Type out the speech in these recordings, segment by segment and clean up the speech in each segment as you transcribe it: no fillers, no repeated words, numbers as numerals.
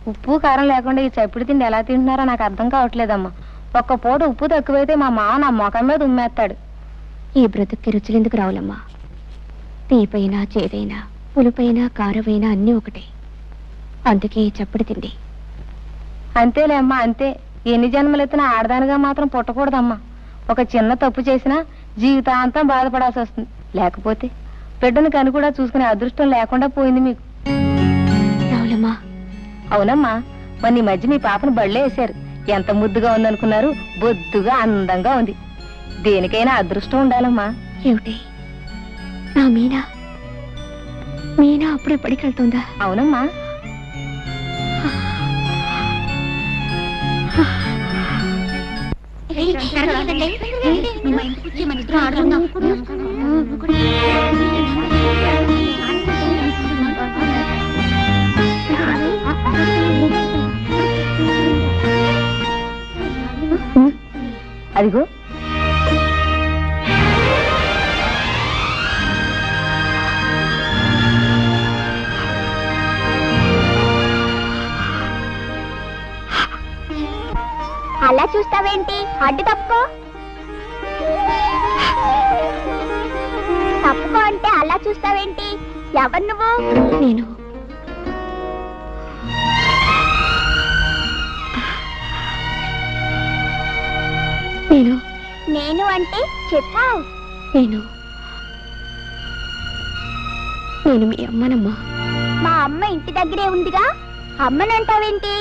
ఉప్పు కారం లేకుండా ఈ చప్పుడు తిండి ఎలా తింటున్నారో నాకు అర్థం కావట్లేదమ్మా. ఒక్క పూట ఉప్పు తక్కువైతే మా మామ నా మొఖం మీద ఉమ్మేస్తాడు. ఈ బ్రతుక్కి రుచులెందుకు రావులమ్మా? తీపైనా చేదైనా పులుపైనా కారమైనా అన్నీ ఒకటే. అందుకే ఈ చప్పుడు తిండి. అంతేలే అమ్మా, అంతే. ఎన్ని జన్మలెత్తినా ఆడదానిగా మాత్రం పుట్టకూడదమ్మా. ఒక చిన్న తప్పు చేసినా జీవితాంతం బాధపడాల్సి వస్తుంది. లేకపోతే బిడ్డను కని కూడా చూసుకునే అదృష్టం లేకుండా పోయింది మీకు. రావులమ్మా. అవునమ్మా, మొన్న ఈ మధ్య మీ పాపను బళ్ళే వేశారు. ఎంత ముద్దుగా ఉందనుకున్నారు? బొద్దుగా అందంగా ఉంది. దేనికైనా అదృష్టం ఉండాలమ్మా. ఏమిటి నా మీనా? మీనా అప్పుడే పడికెళ్తుందా? అవునమ్మా. అదిగో అలా చూస్తావేంటి? అడ్డు తప్పుకో. తప్పుకో అంటే అలా చూస్తావేంటి? ఎవరు నువ్వు? నేను నేను నేను అంటే చెప్పు. నేను నేను మీ అమ్మనమ్మా. మా అమ్మ ఇంటి దగ్గరే ఉందిగా, అమ్మనంటావేంటి?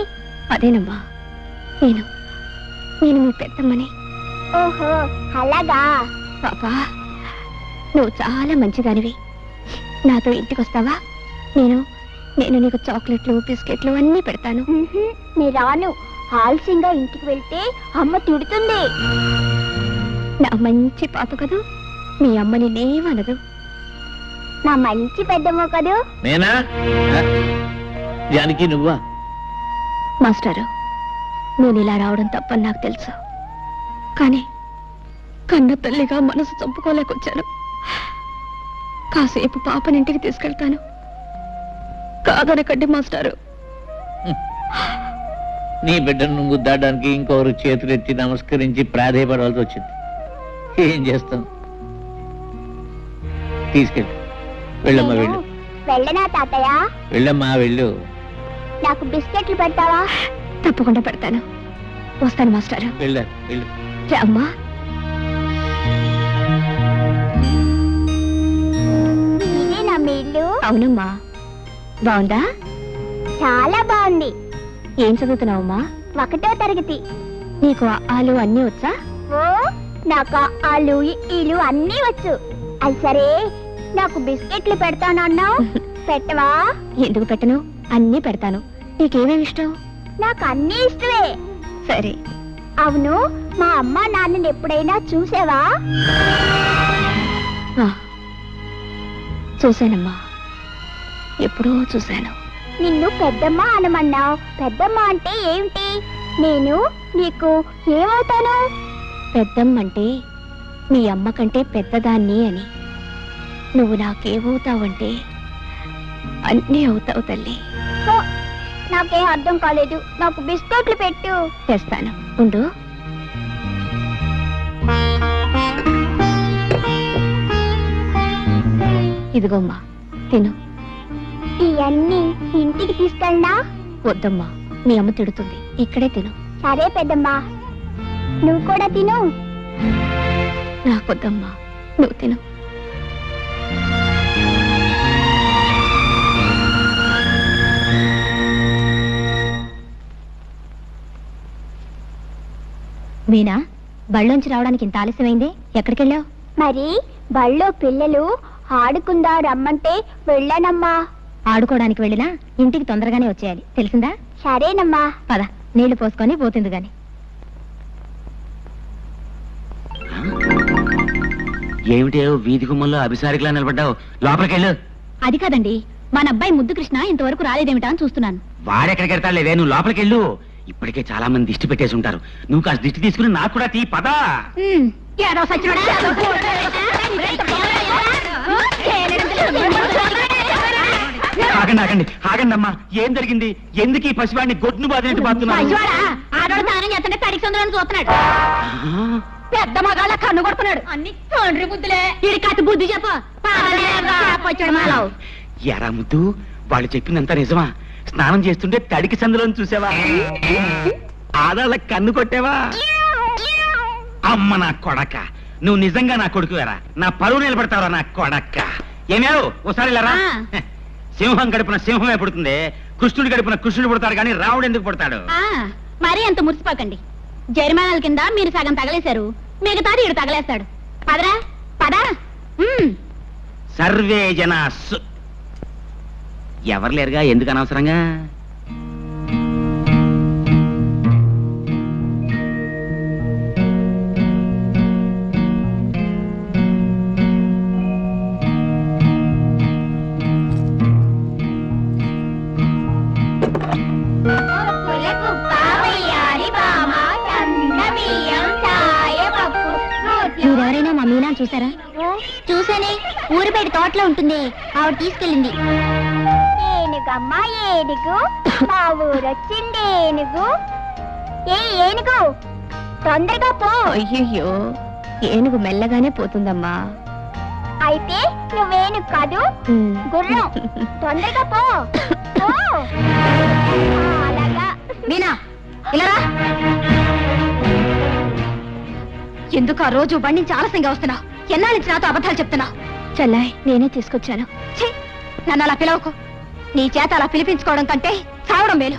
అదేనమ్మా, నేను నేను మీ పెద్దమ్మని. ఓహో అలాగా. పాపా, నువ్వు చాలా మంచిదానివి. నాతో ఇంటికి వస్తావా? నేను నేను నీకు చాక్లెట్లు బిస్కెట్లు అన్నీ పెడతాను. నీ రాను. ఆలస్యంగా ఇంటికి వెళ్తే అమ్మ తిడుతుంది. నా మంచి పాప కదూ, మీ అమ్మని నేమనదు. నా మంచి పెద్దమ్మ కదూ. నేనా? జానకి నువ్వా? మాస్టారు, నేను ఇలా రావడం తప్పని నాకు తెలుసు. కానీ కన్న తల్లిగా మనసు చంపుకోలేకొచ్చాను. కాసేపు పాపనింటికి తీసుకెళ్తాను. కాదనకండి మాస్టారు. నీ బిడ్డను ముద్దాడడానికి ఇంకొకరు చేతులెత్తి నమస్కరించి ప్రాధేయపడవలసి వచ్చింది. ఏం చేస్తాం? తీసుకెళ్ళి వెళ్ళమ్మా, వెళ్ళు. వెళ్ళనా తాతయ్య? వెళ్ళమ్మా, వెళ్ళు. నాకు బిస్కెట్లు పెడతావా? తప్పకుండా పెడతాను. వస్తాను మాస్టారు. వెళ్ళు, వెళ్ళు. అమ్మా. ఇదేనా మీ ఇల్లు? అవునమ్మా. బాగుందా? చాలా బాగుంది. ఏం చదువుతున్నావమ్మా? 1వ తరగతి. నీకు ఆలు అన్నీ వచ్చా? ఓ, నాకు ఆలు ఈలు అన్నీ వచ్చు. అది సరే, నాకు బిస్కెట్లు పెడతానన్నావు, పెట్టవా? ఎందుకు పెట్టను? అన్నీ పెడతాను. నీకేమేమి ఇష్టం? నాకు అన్నీ ఇష్టమే. సరే. అవును, మా అమ్మ నాన్నని ఎప్పుడైనా చూసావా? చూశానమ్మా, ఎప్పుడో చూశాను. నిన్ను పెద్దమ్మ అనమన్నావు. పెద్దమ్మ అంటే ఏమిటి? నేను నీకు ఏమవుతాను? పెద్దమ్మంటే మీ అమ్మ కంటే పెద్దదాన్ని అని. నువ్వు నాకేమవుతావంటే అన్నీ అవుతావు తల్లి. నాకేం అర్థం కాలేదు. నాకు బిస్కెట్లు పెట్టు. తెస్తాను, ఉండు. ఇదిగోమ్మా, తిను. ఇవన్నీ ఇంటికి తీసుకెళ్ళనా? వద్దమ్మా, మీ అమ్మ తిడుతుంది. ఇక్కడే తిను. సరే పెద్దమ్మా, నువ్వు కూడా తిను. నాకొద్దమ్మా, నువ్వు తిను. మీనా, బళ్ళోంచి రావడానికి ఇంత ఆలస్యమైంది? ఎక్కడికెళ్ళావు? మరి బళ్ళో పిల్లలు ఆడుకుందా రమ్మంటే వెళ్ళానమ్మా. ఆడుకోవడానికి వెళ్ళినా ఇంటికి తొందరగానే వచ్చేయాలి, తెలిసిందా? సరేనమ్మా. పద, నీళ్లు పోసుకొని పోతుంది గాని. ఏమిటే వీధి గుమ్మంలో అభిసారికలా నిలబడ్డావు? లోపలికెళ్ళు. అది కాదండి, మన అబ్బాయి ముద్దు కృష్ణ ఇంతవరకు రాలేదేమిటా అని చూస్తున్నాను. వాడెక్కడికి వెళ్తాడులేదే, నువ్వు లోపలికెళ్ళు. ఇప్పటికే చాలా మంది దిష్టి పెట్టేసి ఉంటారు. నువ్వు కాస్త దిష్టి తీసుకుని నాకు కూడా తీ. పదా. ఆగండి ఆగండి ఆగండి అమ్మా, ఏం జరిగింది? ఎందుకు ఈ పసివాడిని గొడ్డును బాధినట్టు బాగుతున్నాడు? ఆడవాడు దానం చేస్తుంటే తడికి సందులో చూస్తున్నాడు. పెద్ద మగాళ్ళ కన్ను కొడుతున్నాడు. అన్ని తండ్రి బుద్ధులే. ఇది కత్తి బుద్ధి చెప్పు. ఎరా ముద్దు, వాళ్ళు చెప్పిందంతా నిజమా? స్నానం చేస్తుంటే తడికి సందులో చూసావా? ఆడాళ్ళ కన్ను కొట్టావా? అమ్మ నా కొడక, నువ్వు నిజంగా నా కొడుకువేరా? నా పరువు నిలబడతావరా నా కొడక్క? ఏమేవు ఒకసారి లేరా? సింహం గడుపున సింహమే పుడుతుంది, కృష్ణుడి గడుపున కృష్ణుడు పుడతాడు, కానీ రావుడు ఎందుకు పుడతాడు? మరీ అంత మురిసిపోకండి. జరిమానాల కింద మీరు సగం తగలేశారు, మిగతాది ఇడు తగలేస్తాడు. పదరా పదా. సర్వే జన ఎవరు లేరుగా, ఎందుకు అనవసరంగా? మీరెవరైనా మా మీనా చూసారా? చూసానే, ఊరి బయట తోటలో ఉంటుంది, ఆవిడ తీసుకెళ్ళింది. ఏనుగమ్మా ఏనుగు, మా ఊరొచ్చింది ఏనుగు. ఏనుగు తొందరగా పో. అయ్యయ్యో, ఏనుగు మెల్లగానే పోతుందమ్మా. అయితే నువ్వేనుగు కాదు, గుర్రం. తొందరగా పో. అలాగా. మీనా ఇలా ఎందుకు ఆ రోజు బండి నుంచి ఆలస్యంగా వస్తున్నావు? ఎన్నాళ్ళ నుంచి నాతో అబద్ధాలు చెప్తున్నావు? చెల్లాయ్, నేనే తీసుకొచ్చాను. నన్ను అలా పిలవకు. నీ చేత అలా పిలిపించుకోవడం కంటే చావడం మేలు.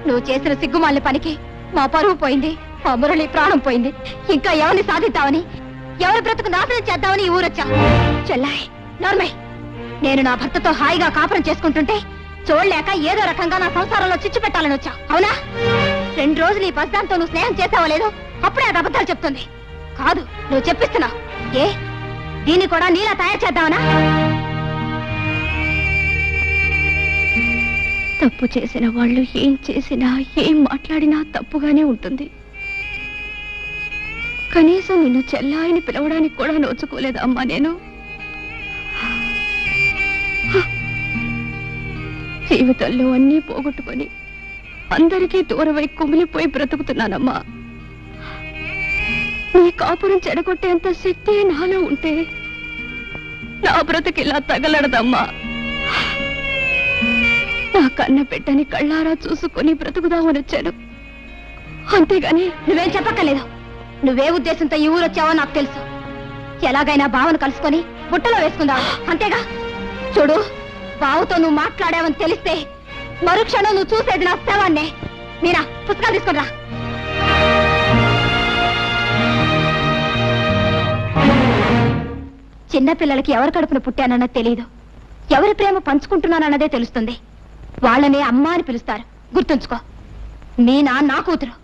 నువ్వు చేసిన సిగ్గుమాలిన పనికి మా పరువు పోయింది, మా మురళి ప్రాణం పోయింది. ఇంకా ఎవరిని సాధిద్దామని, ఎవరి బ్రతుకు నాశనం చేద్దామని ఈ ఊరొచ్చా. చెల్లాయ్ నార్మై, నేను నా భర్తతో హాయిగా కాపురం చేసుకుంటుంటే చూడలేక ఏదో రకంగా నా సంసారంలో చిచ్చు పెట్టాలని వచ్చా, అవునా? 2 రోజులు ఈ బస్దాంతో నువ్వు స్నేహం చేసావో లేదో అప్పుడే అది అబద్ధాలు చెప్తుంది. కాదు, నువ్వు చెప్పిస్తున్నావు. దీన్ని కూడా నీలా తయారు చేద్దామనా? తప్పు చేసిన వాళ్ళు ఏం చేసినా, ఏం మాట్లాడినా తప్పుగానే ఉంటుంది. కనీసం నిన్ను చెల్లాయిని పిలవడానికి కూడా నోచుకోలేదు అమ్మా నేను. జీవితంలో అన్నీ పోగొట్టుకొని అందరికీ దూరమై కుమిలిపోయి బ్రతుకుతున్నానమ్మా. నీ కాపురం చెడగొట్టేంత శక్తి నాలో ఉంటే నా బ్రతుకిలా తగలడదమ్మా. నా కన్న బిడ్డని కళ్ళారా చూసుకొని బ్రతుకుదామని వచ్చాను, అంతేగాని నువ్వేం చెప్పక్కర్లేదు. నువ్వే ఉద్దేశంతో ఈ ఊరొచ్చావో నాకు తెలుసు. ఎలాగైనా బావను కలుసుకొని బుట్టలో వేసుకుందావు, అంతేగా? చూడు, బావుతో నువ్వు మాట్లాడావని తెలిస్తే మరుక్షణం నువ్వు చూసేది నా శవాన్నే. మీరా, పుస్తకాలు తీసుకురా. చిన్నపిల్లలకి ఎవరి కడుపున పుట్టానన్నది తెలియదు, ఎవరి ప్రేమ పంచుకుంటున్నానన్నదే తెలుస్తుంది. వాళ్ళనే అమ్మ అని పిలుస్తారు, గుర్తుంచుకో. మీనా నా కూతురు.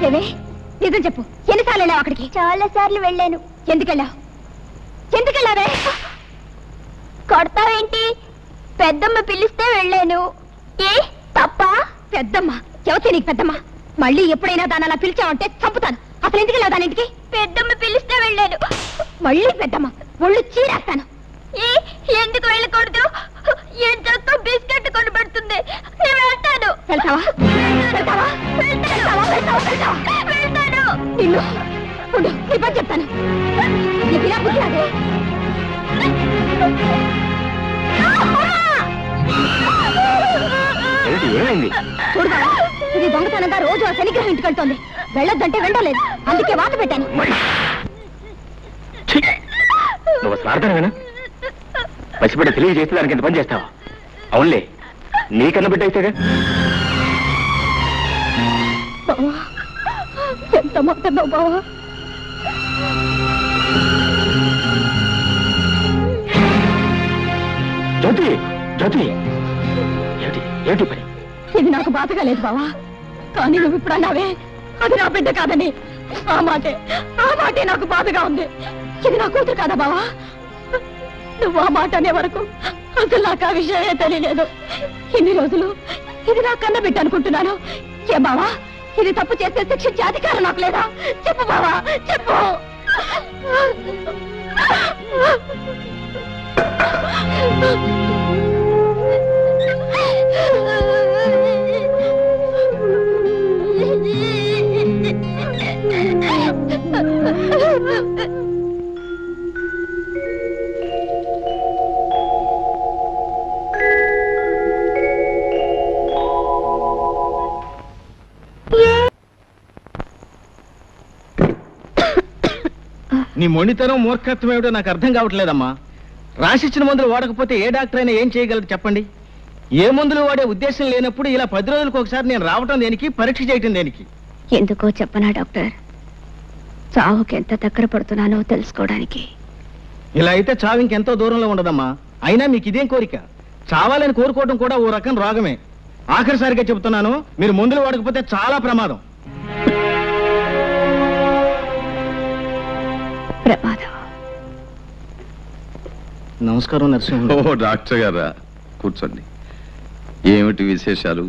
ఏమే, నిజం చెప్పు, ఎన్నిసార్లు వెళ్ళావు అక్కడికి? చాలా సార్లు వెళ్ళాను. ఎందుకెళ్ళావు? ఎందుకెళ్ళావే? కొడతావేంటి? పెద్దమ్మ పిలిస్తే వెళ్ళాను. ఏ తప్ప? పెద్దమ్మ ఎవతే నీకు పెద్దమ్మ? మళ్ళీ ఎప్పుడైనా దాన్ని అలా పిలిచావంటే చంపుతాను. అసలు ఎందుకు వెళ్ళావు దానింటికి? పెద్దమ్మ పిలిస్తే వెళ్ళాను. మళ్ళీ పెద్దమ్మ ఒళ్ళు చీరేస్తాను. ఎందుకు వెళ్ళకూడదు? ఏం చక్క బిస్కెట్ కొని పెడుతుంది, నేను వెళ్తాను. వెళ్తావా? వెళ్తావా? వెళ్తాను. నిన్ను ఉండు, నీ పని చెప్తాను. నీకు ఇలా బుద్ధి రాదే? చూడదా, ఇది దొంగతనంగా రోజు ఆ శనిగ్రహం ఇంటికి వెళ్తోంది. వెళ్ళొద్దంటే వెళ్ళలేదు, అందుకే వాత పెట్టాను. నువ్వు స్వార్థమేనా? పసిబిడ్డ తెలియజేస్తే దానికి ఎంత పని చేస్తావా? అవునులే, నీకన్నా బిడ్డ అయితేగా. బావా, ఎంత మాట్లాడినావు బావా? జ్యోతి, జ్యోతి, ఏమిటి ఏమిటి పని? ఇది నాకు బాధగా లేదు బావా, కానీ నువ్వు ఇప్పుడు అన్నావే అది నా బిడ్డ కాదని. ఆ మాటే నాకు బాధగా ఉంది. ఇది నా కూతురు కాదా బావా? నువ్వు ఆ మాట అనే వరకు అసలు నాకు ఆ విషయమే తెలియలేదు. ఇన్ని రోజులు ఇది నా కన్న బిడ్డ అనుకుంటున్నాను. ఏ బావా, ఇది తప్పు చేస్తే శిక్షించే అధికారం నాకు లేదా? చెప్పు బావా, చెప్పు. నీ మొండితనం మూర్ఖత్వం ఏమిటో నాకు అర్థం కావట్లేదమ్మా. రాసిచ్చిన మందులు వాడకపోతే ఏ డాక్టర్ అయినా ఏం చేయగలరు చెప్పండి? ఏ మందులు వాడే ఉద్దేశం లేనప్పుడు ఇలా 10 రోజులకు ఒకసారి నేను రావటం దేనికి, పరీక్ష చేయటం దేనికి? ఎందుకో చెప్పనా డాక్టర్, చావుకి ఎంత దగ్గర పడుతున్నానో తెలుసుకోవడానికి. ఇలా అయితే చావు ఇంకెంతో దూరంలో ఉండదమ్మా. అయినా మీకు ఇదేం కోరిక? చావాలని కోరుకోవడం కూడా ఓ రకం రోగమే. ఆఖరిసారిగా చెబుతున్నాను, మీరు మందులు వాడకపోతే చాలా ప్రమాదం. నమస్కారం నరసింహ. ఓ డాక్టర్ గారా, కూర్చోండి. ఏమిటి విశేషాలు?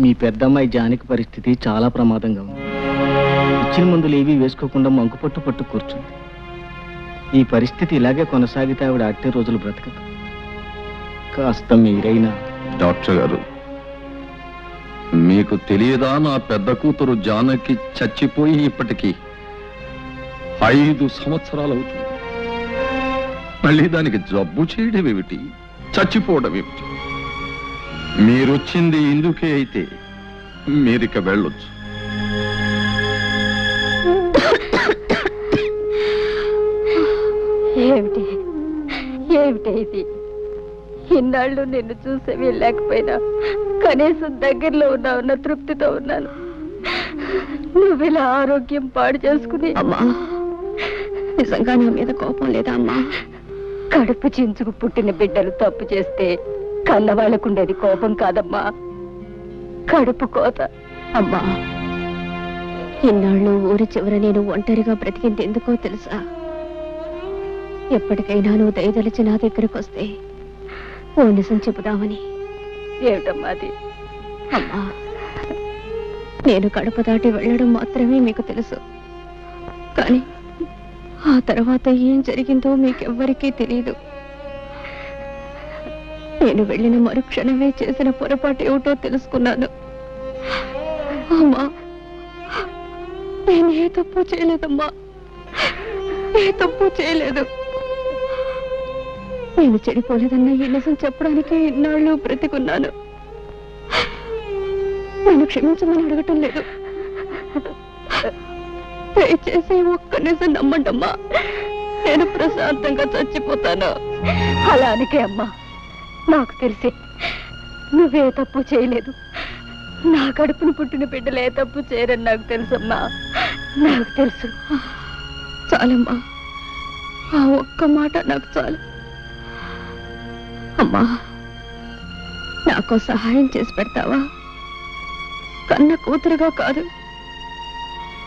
మీ పెద్దమ్మాయి జానకి పరిస్థితి చాలా ప్రమాదంగా ఉంది. ఇచ్చిన మందులు ఏవీ వేసుకోకుండా మంకుపట్టు పట్టు కూర్చుంది. ఈ పరిస్థితి ఇలాగే కొనసాగితే ఆవిడ అట్టే రోజులు బ్రతకదు. కాస్త మీరైనా. డాక్టర్ గారు, మీకు తెలియదా, నా పెద్ద కూతురు జానకి చచ్చిపోయి ఇప్పటికీ 5 సంవత్సరాలు అవుతుంది. మళ్ళీ దానికి జబ్బు చేయడం ఏమిటి, చచ్చిపోవడం ఏమిటి? మీరొచ్చింది ఇందుకే అయితే మీరిక వెళ్ళొచ్చు. ఏమిటి ఏమిటి ఇది? ఇన్నాళ్ళు నిన్ను చూసే వెళ్ళలేకపోయినా కనీసం దగ్గరలో ఉన్నావున్న తృప్తితో ఉన్నాను. నువ్వు ఇలా ఆరోగ్యం పాడు చేసుకుని. అమ్మా, నిజంగా నా మీద కోపం లేదా అమ్మా? కడుపు చించుకు పుట్టిన బిడ్డలు తప్పు చేస్తే కన్నవాళ్ళకుండేది కోపం కాదమ్మా, కడుపు కోత. అమ్మా, ఇన్నాళ్ళు ఊరి చివర నేను ఒంటరిగా బ్రతికింది ఎందుకో తెలుసా? ఎప్పటికైనా నువ్వు దయదలిచి నా దగ్గరకు వస్తే ఓ నిజం చెబుదామని. ఏమిటమ్మా అది? అమ్మా, నేను గడప దాటి వెళ్ళడం మాత్రమే మీకు తెలుసు, కానీ ఆ తర్వాత ఏం జరిగిందో మీకెవ్వరికీ తెలియదు. నేను వెళ్ళిన మరుక్షణమే చేసిన పొరపాటు ఏమిటో తెలుసుకున్నాను. అమ్మా, నేను ఏ తప్పు చేయలేదమ్మా, ఏ తప్పు చేయలేదు. నేను చెడిపోలేదన్న ఈ నిజం చెప్పడానికి ఇన్నాళ్ళు బ్రతికున్నాను. నేను క్షమించమని అడగటం లేదు, దయచేసి ఒక్క నిజం నమ్మండమ్మా. నేను ప్రశాంతంగా చచ్చిపోతాను. అలానికే అమ్మా, నాకు తెలిసి నువ్వే తప్పు చేయలేదు. నా కడుపును పుట్టిన బిడ్డలు ఏ తప్పు చేయరని నాకు తెలుసమ్మా, నాకు తెలుసు. చాలమ్మా, ఆ ఒక్క మాట నాకు చాలు. అమ్మా, నాకు సహాయం చేసి పెడతావా? కన్న కూతురుగా కాదు,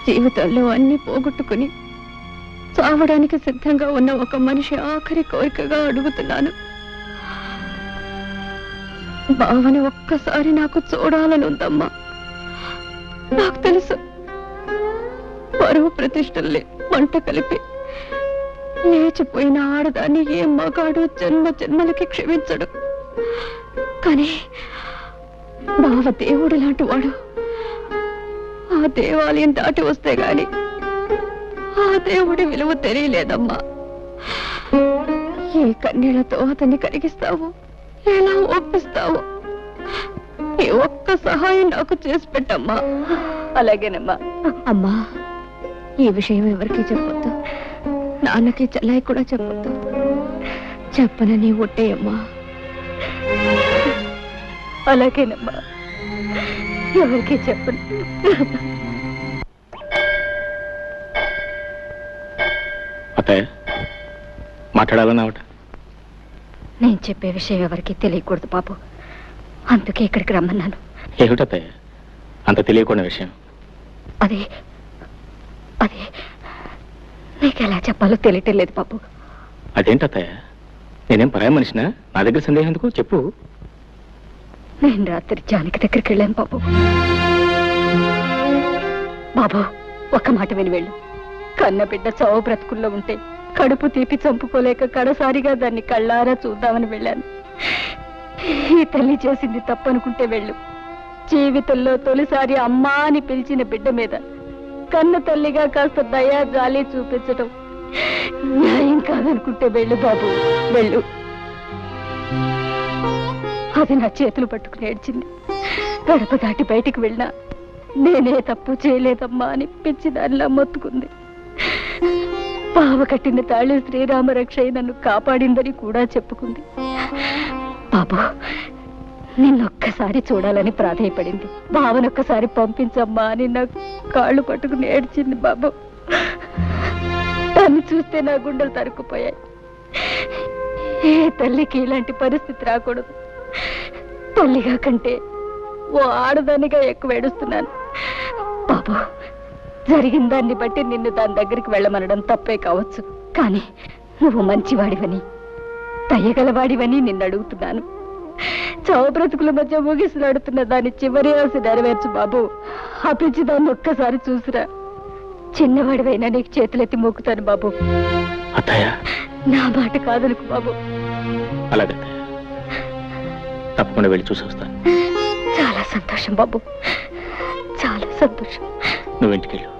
జీవితంలో అన్ని పోగొట్టుకుని చావడానికి సిద్ధంగా ఉన్న ఒక మనిషి ఆఖరి కోరికగా అడుగుతున్నాను. బావని ఒక్కసారి నాకు చూడాలని ఉందమ్మా. నాకు తెలుసు, పరువు ప్రతిష్టల్ని మంట కలిపి లేచిపోయిన ఆడదాన్ని ఏ మగాడు జన్మ జన్మలకి క్షమించడు. కానీ బావ దేవుడు లాంటి వాడు. ఆ దేవాలయం దాటి వస్తే గాని ఆ దేవుడి విలువ తెలియలేదమ్మా. ఏ కన్నీళ్లతో అతన్ని కరిగిస్తావు, ఎలా ఒప్పిస్తావు? ఈ ఒక్క సహాయం నాకు చేసి పెట్టమ్మా. అలాగేనమ్మా. అమ్మా, ఈ విషయం ఎవరికి చెప్పొద్దు, నాన్నకి చెల్లాయి కూడా చెప్పొద్దు. చెప్పనని ఒట్టేయమ్మా. అలాగేనమ్మా, ఎవరికి చెప్పను. అత్తయ్య, మాట్లాడాలన్నావట? నేను చెప్పే విషయం ఎవరికి తెలియకూడదు బాబు, అందుకే ఇక్కడికి రమ్మన్నాను. ఏమిటత్తయ్య అంత తెలియకుండా విషయం? అదే అదే నీకు ఎలా చెప్పాలో తెలియటం లేదు బాబు. అదేంటత్తయ్య, నేనేం పరాయి మనిషినా? నా దగ్గర సందేహం ఎందుకు, చెప్పు. నేను రాత్రి జానకి దగ్గరికి వెళ్ళాను బాబు. బాబు ఒక్క మాట విని వెళ్ళు. కన్న బిడ్డ చావు బ్రతుకుల్లో ఉంటే కడుపు తీపి చంపుకోలేక కడసారిగా దాన్ని కళ్ళారా చూద్దామని వెళ్ళాను. ఈ తల్లి చేసింది తప్పనుకుంటే వెళ్ళు. జీవితంలో తొలిసారి అమ్మా అని పిలిచిన బిడ్డ మీద కన్న తల్లిగా కాస్త దయా జాలి చూపించటం న్యాయం కాదనుకుంటే వెళ్ళు బాబు, వెళ్ళు. అది నా చేతులు పట్టుకుని ఏడ్చింది. గడప దాటి బయటికి వెళ్ళినా నేనే తప్పు చేయలేదమ్మా అని పిచ్చి దానిలా మొత్తుకుంది. బావ కట్టిన తాళి శ్రీరామ రక్ష నన్ను కాపాడిందని కూడా చెప్పుకుంది. బాబు నిన్నొక్కసారి చూడాలని ప్రాధేయపడింది. బావనొక్కసారి పంపించమ్మా అని నా కాళ్ళు పట్టుకుని ఏడ్చింది బాబు. దాన్ని చూస్తే నా గుండెలు తరుక్కుపోయాయి. ఏ తల్లికి ఇలాంటి పరిస్థితి రాకూడదు. తల్లిగా కంటే ఓ ఆడదానిగా ఎక్కువ ఏడుస్తున్నాను బాబు. జరిగిన దాన్ని బట్టి నిన్ను దాని దగ్గరికి వెళ్ళమనడం తప్పే కావచ్చు, కానీ నువ్వు మంచివాడివని దయగలవాడివని నిన్ను అడుగుతున్నాను. చావు బ్రతుకుల మధ్య ముగిసిలాడుతున్న దాని చివరి ఆశ నెరవేర్చు బాబు. ఆ పిచ్చి దాన్ని ఒక్కసారి చూసిరా. చిన్నవాడివైనా నీకు చేతులెత్తి మొక్కుతాను బాబు. నా మాట కాదనుకు బాబు. అలాగే తప్పకుండా వెళ్ళి చూసి వస్తాను. చాలా సంతోషం బాబు, చాలా సంతోషం. నువ్వు ఇంటికి వెళ్ళు.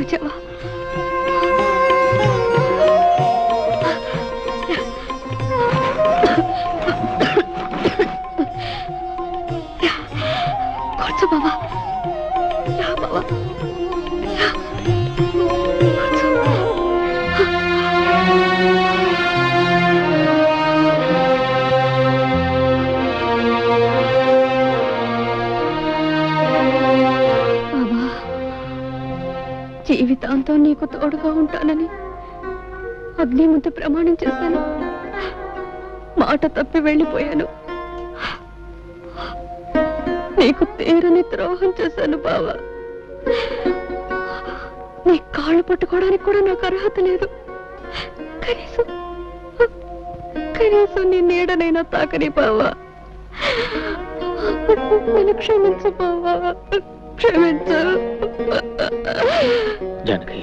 వచ్చావా? కూర్చో బాబా. బాబా జీవితాంతం నీకు తోడుగా ఉంటానని అగ్ని ముందు ప్రమాణం చేశాను. మాట తప్పి వెళ్ళిపోయాను. నీకు తీరని ద్రోహం చేశాను బావా. నీ కాళ్ళు పట్టుకోవడానికి కూడా నాకు అర్హత లేదు. కనీసం నీ నీడనైనా తాకని బావా. నన్ను క్షమించు బావా, క్షమించు. జానకి,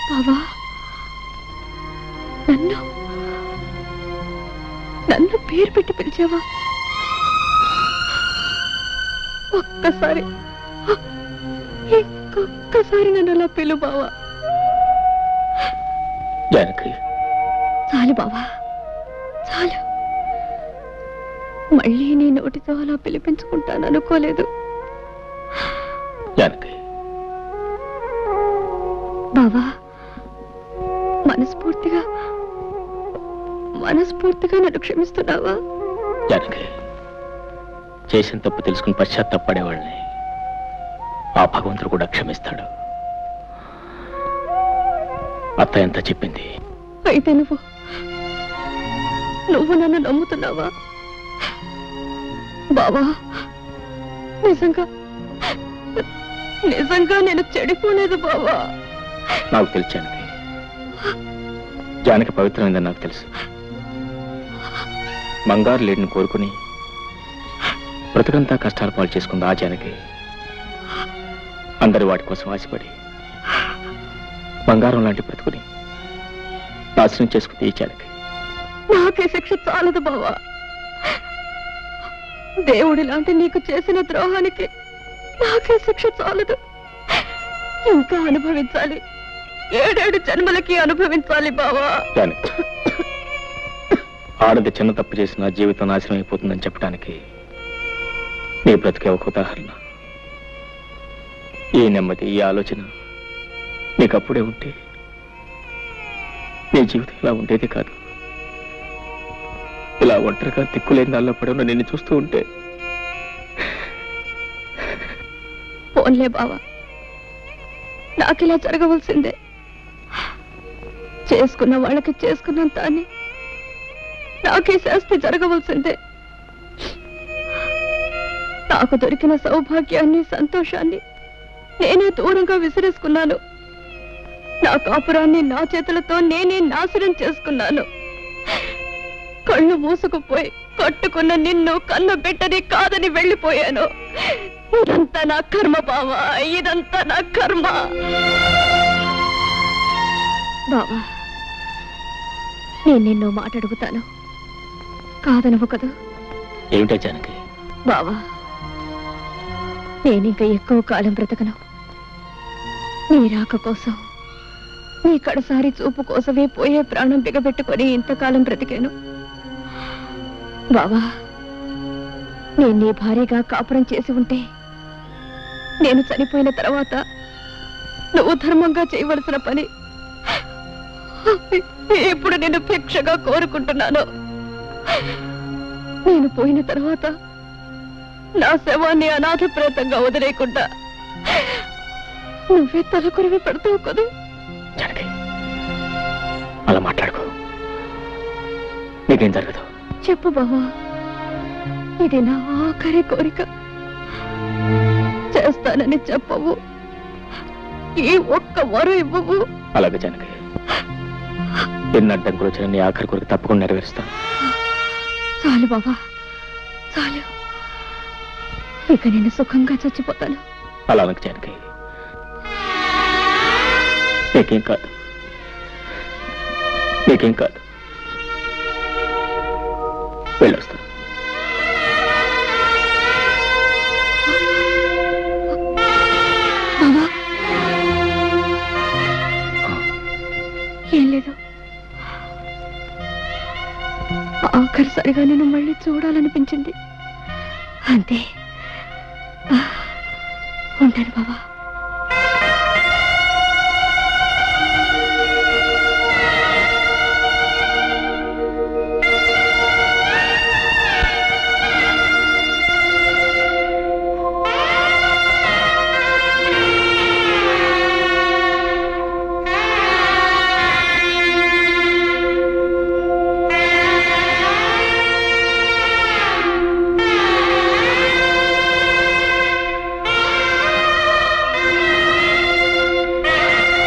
బావా, నన్ను పేరు పెట్టి పిలిచావా? ఒక్కసారి ఇంకొక్కసారి నన్ను అలా పిలు బావా. జానకి, చాలు బావా, చాలు. మళ్ళీ నీ నోటితో అలా పిలిపించుకుంటాను అనుకోలేదు. జానకి, బావా, మనస్ఫూర్తిగా నన్ను క్షమిస్తున్నావా? జానకి, చేసిన తప్పు తెలుసుకుని పశ్చాత్తాపడేవాళ్ళని ఆ భగవంతుడు కూడా క్షమిస్తాడు. అత్త ఎంత చెప్పింది? అయితే నువ్వు నన్ను నమ్ముతున్నావా బావా? నిజంగా నేను చెడిపోలేదు బావా. నాకు తెలుసు జానకి, జానకి పవిత్రమైందని నాకు తెలుసు. బంగారు లేడిని కోరుకుని బ్రతుకంతా కష్టాలు పాలు చేసుకుంది ఆ జానకి అందరి వాటి కోసం ఆశపడి బంగారం లాంటి బ్రతుకుని నాశనం చేసుకుంది ఈ జానకి. నాకే శిక్ష చాలదు బావా. దేవుడి లాంటి నీకు చేసిన ద్రోహానికి నాకే శిక్ష చాలదు. ఇంకా అనుభవించాలి, 7 జన్మలకి అనుభవించాలి బావా. జానకి, ఆడది చిన్న తప్పు చేసిన జీవితం నాశనం అయిపోతుందని చెప్పడానికి నీ బ్రతికే ఒక ఉదాహరణ. ఈ నెమ్మది, ఈ ఆలోచన నీకు అప్పుడే ఉంటే నీ జీవితం ఇలా ఉండేది కాదు. ఇలా ఒంటరిగా దిక్కులేని దానిలో పడి ఉన్న నిన్ను చూస్తూ ఉంటే. పోన్లే బావా, నాకిలా జరగవలసిందే. చేసుకున్న వాళ్ళకి చేసుకున్నంత అని నాకే శాస్తి జరగవలసిందే. నాకు దొరికిన సౌభాగ్యాన్ని, సంతోషాన్ని నేనే దూరంగా విసిరేసుకున్నాను. నా కాపురాన్ని నా చేతులతో నేనే నాశనం చేసుకున్నాను. కళ్ళు మూసుకుపోయి కట్టుకున్న నిన్ను కన్న బిడ్డని కాదని వెళ్ళిపోయాను. ఇదంతా నా కర్మ బావా, ఇదంతా నా కర్మ. బావా, నేను నిన్ను మాట అడుగుతాను, కాదనవు కదా? ఏమిటా జానకి? బావా, నేనింక ఎక్కువ కాలం బ్రతకను. నీ రాక కోసం, నీ కడసారి చూపు కోసమే పోయే ప్రాణం బిగబెట్టుకొని ఇంతకాలం బ్రతికాను. బావా, నేను నీ భార్యగా కాపురం చేసి ఉంటే నేను చనిపోయిన తర్వాత నువ్వు ధర్మంగా చేయవలసిన పని ఇప్పుడు నేను భిక్షగా కోరుకుంటున్నాను. నేను పోయిన తర్వాత నా శవాన్ని అనాథ ప్రేతంగా వదిలేయకుండా నువ్వే తలకొరివి పెడతావు కదా? జానకి, అలా మాట్లాడుకో, నీకేం జరగదు. చెప్పు బావా, ఇది నా ఆఖరి కోరిక. చేస్తానని చెప్పవు, ఈ ఒక్క వరం ఇవ్వవు. అలాగే జానకి, ఎన్ని అడ్డంకులు వచ్చిన నీ ఆఖరి కోరిక తప్పకుండా నెరవేరుస్తాను. చాలు బావా, చాలు. ఇక నేను సుఖంగా చచ్చిపోతాను. అలా అనకు జానకి, నీకేం కాదు, నీకేం కాదు. వెళ్ళొస్తాను. బావా, ఏం లేదు. ఆఖరిసారిగా నేను మళ్ళీ చూడాలనిపించింది, అంతే. ఉంటాను బావా.